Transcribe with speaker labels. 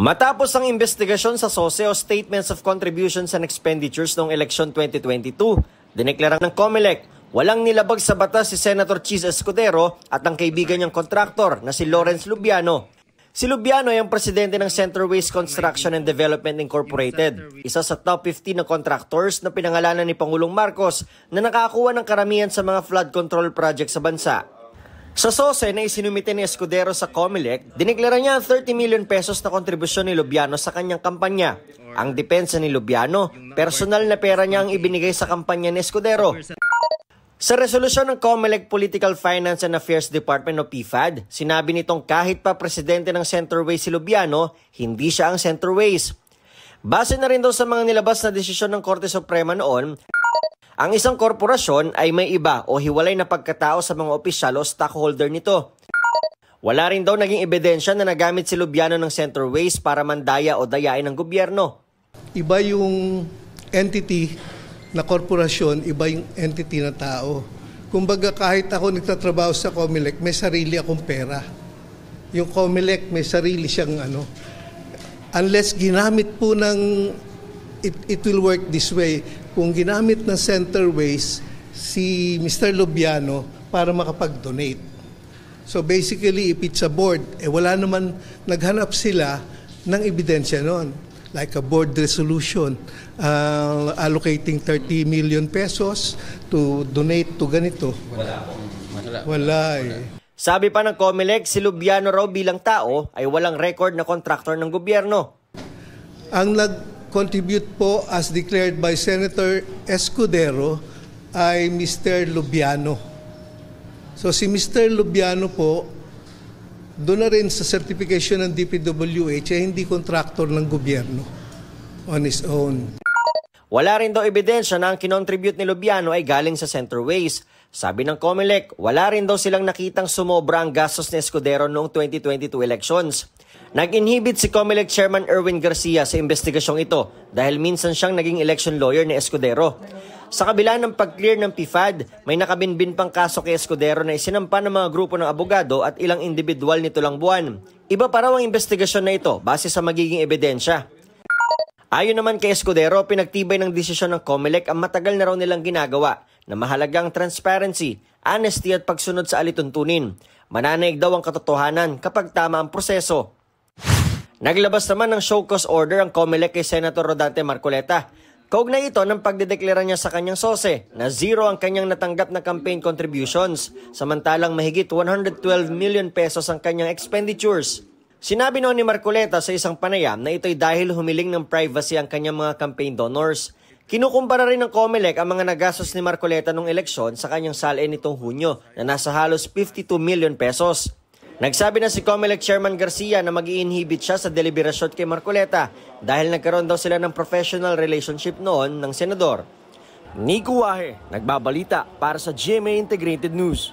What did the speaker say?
Speaker 1: Matapos ang investigasyon sa SOSE o Statements of Contributions and Expenditures noong eleksyon 2022, dineklara ng COMELEC walang nilabag sa batas si Senator Chis Escudero at ang kaibigan niyang kontraktor na si Lawrence Lubiano. Si Lubiano ay ang presidente ng Centerways Construction and Development Incorporated, isa sa top 15 na contractors na pinangalanan ni Pangulong Marcos na nakakuha ng karamihan sa mga flood control project sa bansa. Sa SOSE na isinumite ni Escudero sa COMELEC, dineklara niya ang 30 million pesos na kontribusyon ni Lubiano sa kanyang kampanya. Ang depensa ni Lubiano, personal na pera niya ang ibinigay sa kampanya ni Escudero. Sa resolusyon ng COMELEC Political Finance and Affairs Department o PFAD, sinabi nitong kahit pa presidente ng Centerways si Lubiano, hindi siya ang Centerways. Base na rin daw sa mga nilabas na desisyon ng Korte Suprema noon, ang isang korporasyon ay may iba o hiwalay na pagkatao sa mga opisyal o stockholder nito. Wala rin daw naging ebidensya na nagamit si Lubiano ng Centerways para mandaya o dayain ng gobyerno.
Speaker 2: Iba yung entity na korporasyon, iba yung entity na tao. Kumbaga kahit ako nagtatrabaho sa COMELEC, may sarili akong pera. Yung COMELEC may sarili siyang unless ginamit po ng it will work this way. Kung ginamit ng Centerways si Mr. Lubiano para makapag-donate. So basically, if it's a board, wala naman, naghanap sila ng ebidensya noon. Like a board resolution, allocating 30 million pesos to donate to ganito. Wala eh.
Speaker 1: Sabi pa ng COMELEC, si Lubiano raw bilang tao ay walang record na kontraktor ng gobyerno.
Speaker 2: Ang nag-contribute po as declared by Senator Escudero ay Mr. Lubiano. So si Mr. Lubiano po, doon na rin sa certification ng DPWH ay hindi kontraktor ng gobyerno on his own.
Speaker 1: Wala rin daw ebidensya na ang kinontribute ni Lubiano ay galing sa Centerways. Sabi ng COMELEC, wala rin daw silang nakitang sumobra ang gastos ni Escudero noong 2022 elections. Nag-inhibit si COMELEC Chairman Erwin Garcia sa investigasyong ito dahil minsan siyang naging election lawyer ni Escudero. Sa kabila ng pag-clear ng PFAD, may nakabinbin pang kaso kay Escudero na isinampa ng mga grupo ng abogado at ilang individual nito lang buwan. Iba pa raw ang investigasyon na ito base sa magiging ebidensya. Ayon naman kay Escudero, pinagtibay ng desisyon ng COMELEC ang matagal na raw nilang ginagawa na mahalagang transparency, honesty at pagsunod sa alituntunin. Mananaig daw ang katotohanan kapag tama ang proseso. Naglabas naman ng show cause order ang COMELEC kay Senator Rodante Marcoleta. Kaugnay ito ng pagdedeklara niya sa kanyang SOSE na zero ang kanyang natanggap na campaign contributions, samantalang mahigit 112 million pesos ang kanyang expenditures. Sinabi noon ni Marcoleta sa isang panayam na ito'y dahil humiling ng privacy ang kanyang mga campaign donors. Kinukumpara rin ng COMELEC ang mga nagastos ni Marcoleta noong eleksyon sa kanyang salin nitong Hunyo na nasa halos 52 million pesos. Nagsabi na si COMELEC Chairman Garcia na mag-i-inhibit siya sa deliberasyon kay Marcoleta dahil nagkaroon daw sila ng professional relationship noon ng senador. Nico Wahe, nagbabalita para sa GMA Integrated News.